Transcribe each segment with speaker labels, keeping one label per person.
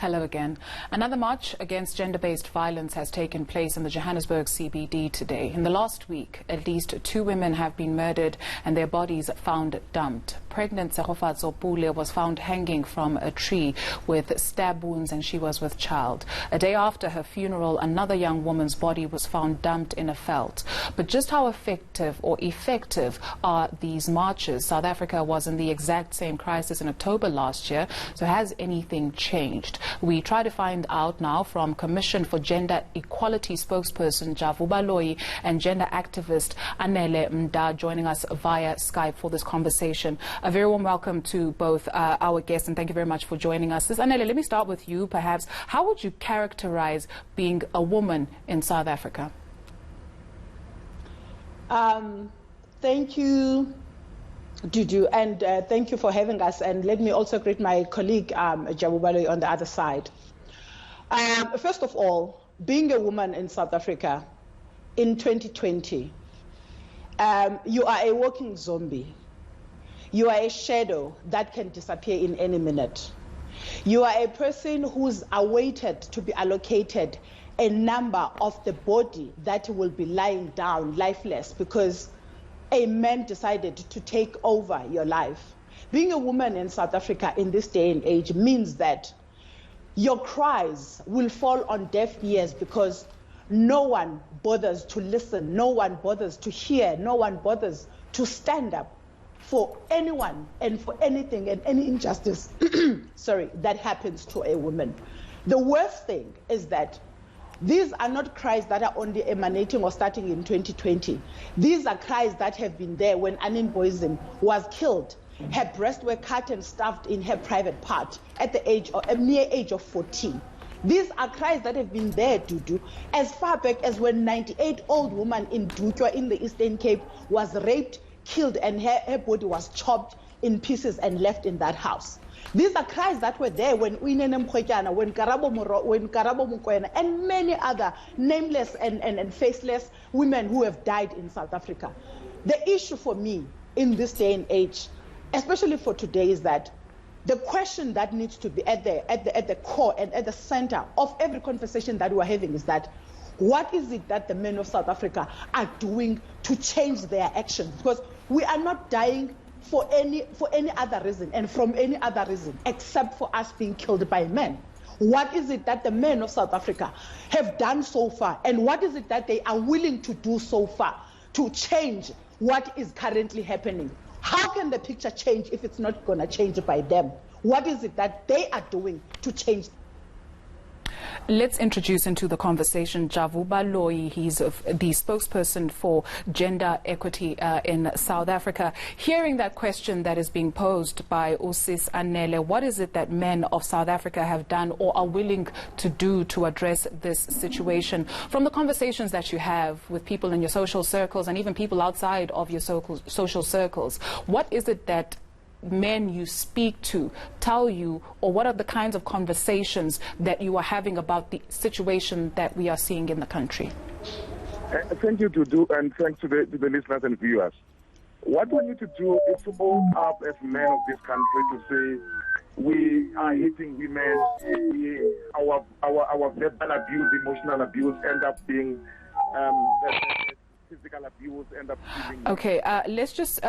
Speaker 1: Hello again. Another march against gender-based violence has taken place in the Johannesburg CBD today. In the last week, at least 2 women have been murdered and their bodies found dumped. Pregnant Segofatso Pule was found hanging from a tree with stab wounds and she was with child. A day after her funeral, another young woman's body was found dumped in a veld. But just how effective are these marches? South Africa was in the exact same crisis in October last year, so has anything changed? We try to find out now from Commission for Gender Equality spokesperson Javu Baloyi and gender activist Anele Mda joining us via Skype for this conversation. A very warm welcome to both our guests and thank you very much for joining us. Anele, let me start with you perhaps. How would you characterize being a woman in South Africa?
Speaker 2: Thank you, Dudu, and thank you for having us. And let me also greet my colleague, Jabu Baloyi, on the other side. First of all, being a woman in South Africa in 2020, you are a walking zombie. You are a shadow that can disappear in any minute. You are a person who's awaited to be allocated a number of the body that will be lying down lifeless because a man decided to take over your life. Being a woman in South Africa in this day and age means that your cries will fall on deaf ears because no one bothers to listen, no one bothers to hear, no one bothers to stand up for anyone and for anything and any injustice that happens to a woman. The worst thing is that these are not cries that are only emanating or starting in 2020. These are cries that have been there when Anine Boysen was killed. Her breasts were cut and stuffed in her private part at the age of, a mere age of 14. These are cries that have been there, Dudu, as far back as when 98-year-old woman in Dutwa in the Eastern Cape was raped, killed, and her body was chopped in pieces and left in that house. These are cries that were there when Uinene Mkhwetyana, when Karabo Mokoena, and many other nameless and faceless women who have died in South Africa. The issue for me in this day and age, especially for today, is that the question that needs to be at the core and at the center of every conversation that we're having is that what is it that the men of South Africa are doing to change their actions? Because we are not dying for any other reason and from any other reason except for us being killed by men. What is it that the men of South Africa have done so far, and what is it that they are willing to do so far to change what is currently happening? How can the picture change if it's not going to change by them? What is it that they are doing to change?
Speaker 1: Let's introduce into the conversation Javu Baloyi. He's the spokesperson for gender equity in South Africa. Hearing that question that is being posed by Usis Anele, what is it that men of South Africa have done or are willing to do to address this situation? From the conversations that you have with people in your social circles and even people outside of your social circles, what is it that men you speak to tell you, or what are the kinds of conversations that you are having about the situation that we are seeing in the country?
Speaker 3: Thank you, Dudu, and thanks to the listeners and viewers. What we need to do is to open up as men of this country to say we are hitting women, our verbal abuse, emotional abuse end up being physical abuse, end up being...
Speaker 1: Okay, let's just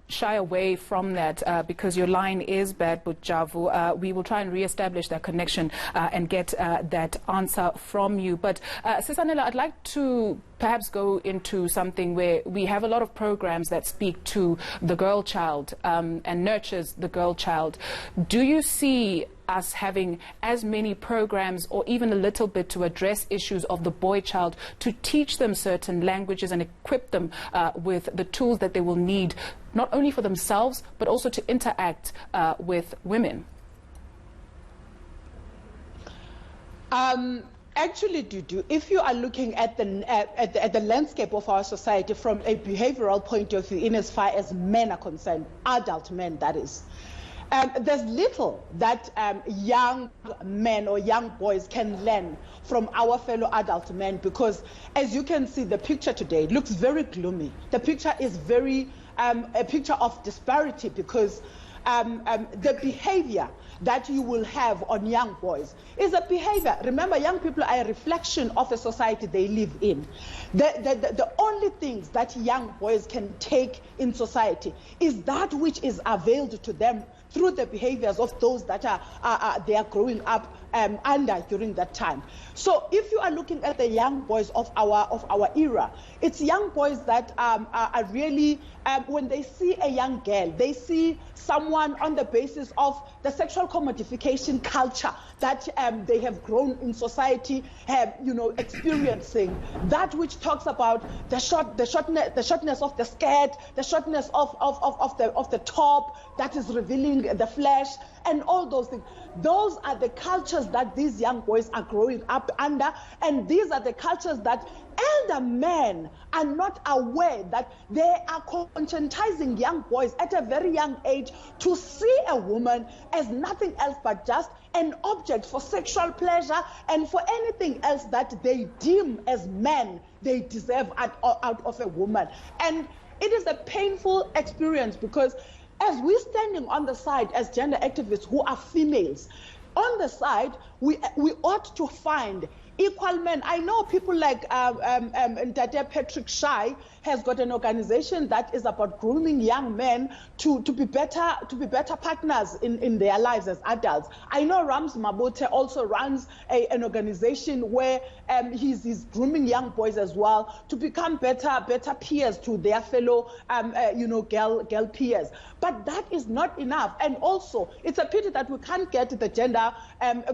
Speaker 1: shy away from that because your line is bad with Javu. We will try and re-establish that connection and get that answer from you. But Sisanela, I'd like to perhaps go into something where we have a lot of programs that speak to the girl child and nurtures the girl child. Do you see us having as many programs or even a little bit to address issues of the boy child, to teach them certain languages and equip them with the tools that they will need, not only for themselves, but also to interact with women?
Speaker 2: Actually, Dudu, if you are looking at the landscape of our society from a behavioral point of view, in as far as men are concerned, adult men, that is, there's little that young men or young boys can learn from our fellow adult men, because as you can see, the picture today looks very gloomy. The picture is very a picture of disparity, because the behavior that you will have on young boys is a behavior. Remember, young people are a reflection of a society they live in. The only things that young boys can take in society is that which is availed to them through the behaviors of those that they are growing up under during that time. So if you are looking at the young boys of our era, it's young boys that are really, when they see a young girl, they see someone on the basis of the sexual commodification culture that they have grown in society, experiencing, that which talks about the shortness of the skirt, the shortness of the top that is revealing the flesh, and all those things. Those are the cultures that these young boys are growing up under, and these are the cultures that elder men are not aware that they are conscientizing young boys at a very young age to see a woman as nothing else but just an object for sexual pleasure and for anything else that they deem as men they deserve out of a woman. And it is a painful experience, because as we're standing on the side as gender activists who are females, on the side, we ought to find equal men. I know people like Ntate Patrick Shai has got an organization that is about grooming young men to be better partners in their lives as adults. I know Rams Mabote also runs an organization where he's grooming young boys as well to become better peers to their fellow girl peers. But that is not enough. And also, it's a pity that we can't get the gender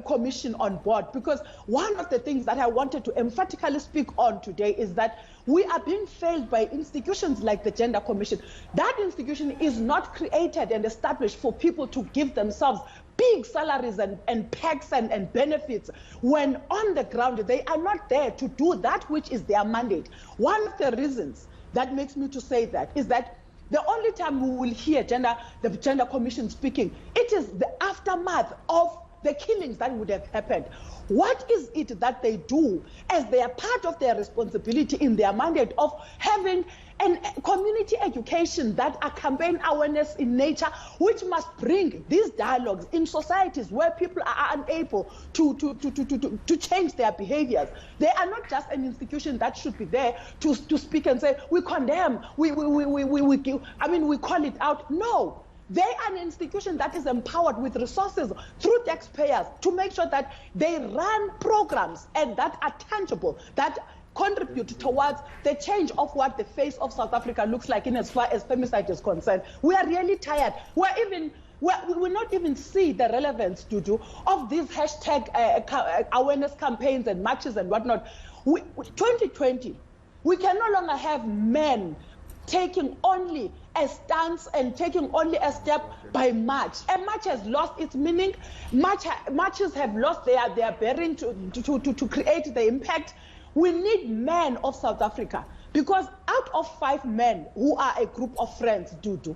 Speaker 2: commission on board, because one of the things that I wanted to emphatically speak on today is that we are being failed by institutions like the Gender Commission. That institution is not created and established for people to give themselves big salaries and packs and benefits, when on the ground they are not there to do that which is their mandate. One of the reasons that makes me to say that is that the only time we will hear the Gender Commission speaking, it is the aftermath of the killings that would have happened. What is it that they do as they are part of their responsibility in their mandate of having community education that are campaign awareness in nature, which must bring these dialogues in societies where people are unable to change their behaviors? They are not just an institution that should be there to speak and say, we condemn, we call it out. No. They are an institution that is empowered with resources through taxpayers to make sure that they run programs and that are tangible, that contribute towards the change of what the face of South Africa looks like in as far as femicide is concerned. We are really tired. We will not even see the relevance, Dudu, of these hashtag awareness campaigns and marches and whatnot. 2020, we can no longer have men taking only a stance and taking only a step by march. A march has lost its meaning. Marches have lost their bearing to create the impact. We need men of South Africa, because out of 5 men who are a group of friends, Dudu,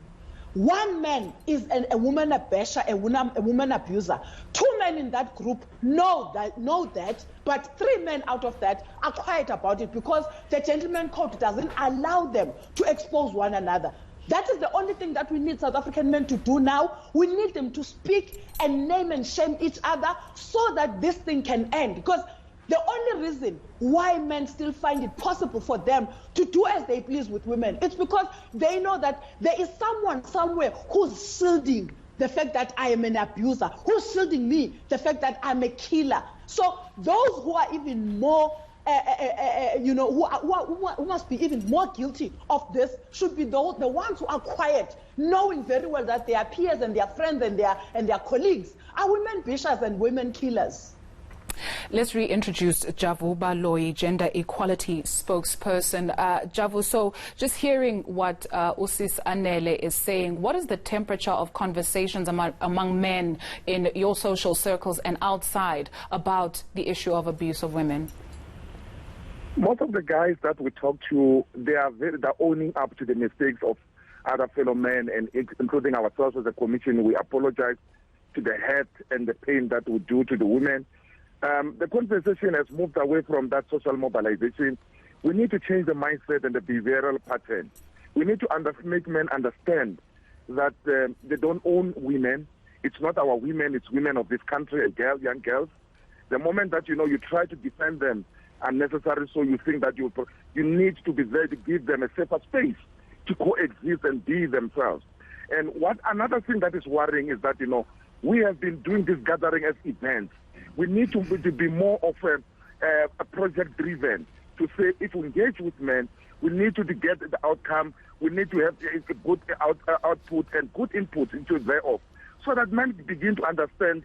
Speaker 2: 1 man is a woman basher, a woman abuser. 2 men in that group know that, but 3 men out of that are quiet about it because the gentleman code doesn't allow them to expose one another. That is the only thing that we need South African men to do now. We need them to speak and name and shame each other so that this thing can end. Because the only reason why men still find it possible for them to do as they please with women, it's because they know that there is someone somewhere who's shielding the fact that I am an abuser, who's shielding me, the fact that I'm a killer. So those who are even more, who must be even more guilty of this should be the ones who are quiet, knowing very well that their peers and their friends and their colleagues are women bashers and women killers.
Speaker 1: Let's reintroduce Javu Baloyi, gender equality spokesperson. Javu, so just hearing what Usis Anele is saying, what is the temperature of conversations among men in your social circles and outside about the issue of abuse of women?
Speaker 3: Most of the guys that we talk to, they're owning up to the mistakes of other fellow men, and including ourselves as a commission. We apologize to the hurt and the pain that we do to the women. The conversation has moved away from that social mobilization. We need to change the mindset and the behavioral pattern. We need to make men understand that they don't own women. It's not our women, it's women of this country, young girls. The moment that, you try to defend them unnecessarily, so you think that you need to be there to give them a safer space to coexist and be themselves. And another thing that is worrying is that, we have been doing this gathering as events. We need to be more of a project-driven, to say if we engage with men, we need to get the outcome, we need to have a good output and good input into thereof, so that men begin to understand,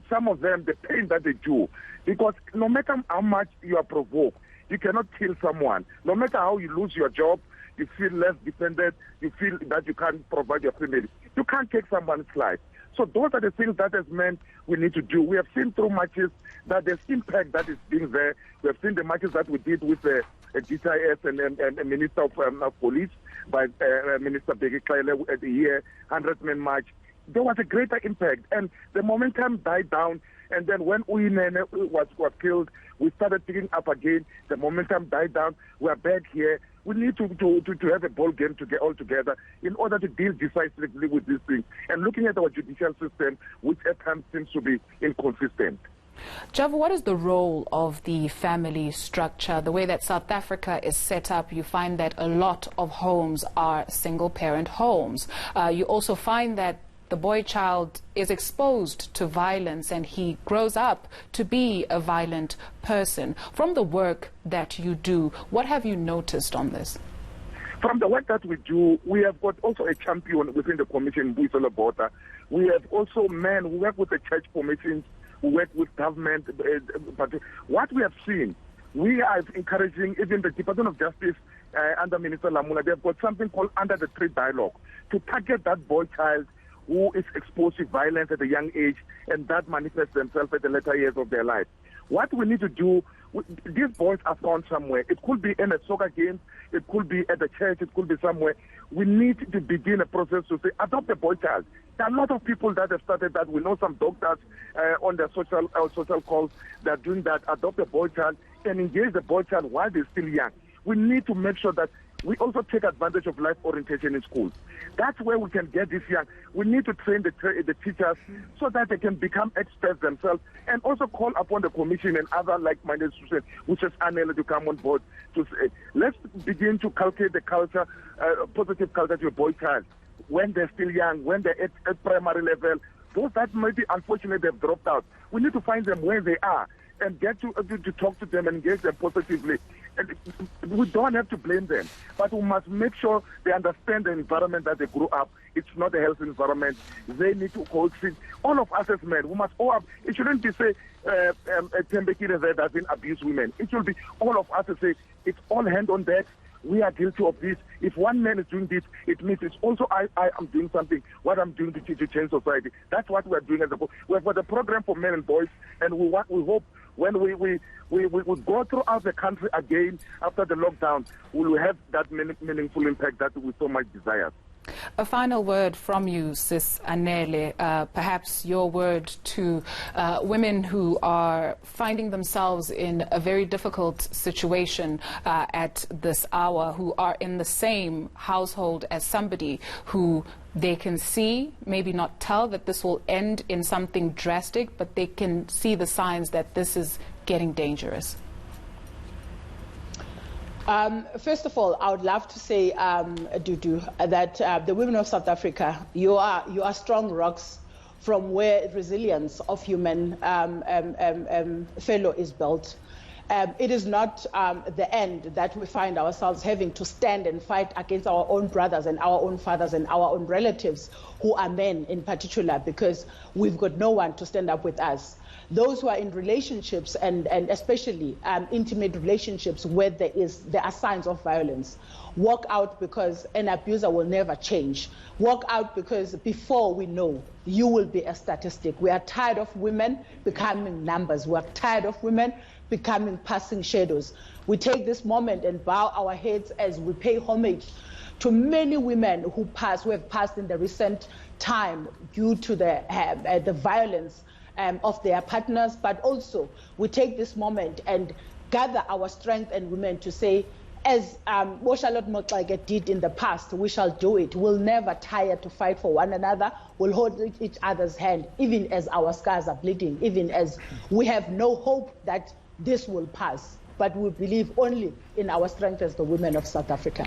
Speaker 3: some of them, the pain that they do. Because no matter how much you are provoked, you cannot kill someone. No matter how you lose your job, you feel less dependent, you feel that you can't provide your family. You can't take someone's life. So those are the things that as men we need to do. We have seen through matches that there's impact that is being there. We have seen the matches that we did with the GTIS and Minister of Police by Minister Bheki Cele at the year 100-man march. There was a greater impact, and the momentum died down. And then when Uyinene was killed, we started picking up again. The momentum died down. We are back here. We need to have a ball game to get all together in order to deal decisively with these things. And looking at our judicial system, which at times seems to be inconsistent.
Speaker 1: Jabu, what is the role of the family structure? The way that South Africa is set up, you find that a lot of homes are single-parent homes. You also find that the boy child is exposed to violence and he grows up to be a violent person. From the work that you do, what have you noticed on this?
Speaker 3: From the work that we do, we have got also a champion within the commission, Mbuyiselo Botha. We have also men who work with the church commissions, who work with government. But what we have seen, we are encouraging even the Department of Justice under Minister Lamula. They have got something called Under the Tree Dialogue to target that boy child who is exposed to violence at a young age, and that manifests themselves at the later years of their life. What we need to do, these boys are found somewhere. It could be in a soccer game, it could be at the church, it could be somewhere. We need to begin a process to say, adopt a boy child. There are a lot of people that have started that. We know some doctors on their social calls that are doing that. Adopt a boy child and engage the boy child while they're still young. We need to make sure that we also take advantage of life orientation in schools. That's where we can get this young. We need to train the teachers so that they can become experts themselves, and also call upon the commission and other like-minded institutions, which is unable to come on board to say, let's begin to cultivate the culture, positive culture to a boy child when they're still young, when they're at primary level. Those that maybe unfortunately they've dropped out, we need to find them where they are and get to talk to them and engage them positively. And we don't have to blame them, but we must make sure they understand the environment that they grew up. It's not a healthy environment. They need to coexist. All of us as men, we must all up. It shouldn't be say Tembekile there doesn't abuse women. It should be all of us to say it's all hand on deck. We are guilty of this. If one man is doing this, it means it's also I am doing something, what I'm doing to change society. That's what we are doing as a book. We have got a program for men and boys, and we hope when we go throughout the country again after the lockdown, we will have that meaningful impact that we so much desire.
Speaker 1: A final word from you, Sis Anele, perhaps your word to women who are finding themselves in a very difficult situation at this hour, who are in the same household as somebody who they can see, maybe not tell that this will end in something drastic, but they can see the signs that this is getting dangerous.
Speaker 2: First of all, I would love to say, Dudu, that the women of South Africa, you are strong rocks from where resilience of human fellow is built. It is not the end that we find ourselves having to stand and fight against our own brothers and our own fathers and our own relatives who are men in particular, because we've got no one to stand up with us. Those who are in relationships and especially intimate relationships where there are signs of violence, walk out, because an abuser will never change. Walk out, because before we know, you will be a statistic. We are tired of women becoming numbers. We are tired of women becoming passing shadows. We take this moment and bow our heads as we pay homage to many women who have passed in the recent time due to the violence of their partners, but also we take this moment and gather our strength and women to say, As Charlotte Motlage did in the past, we shall do it. We'll never tire to fight for one another. We'll hold each other's hand, even as our scars are bleeding, even as we have no hope that this will pass. But we believe only in our strength as the women of South Africa.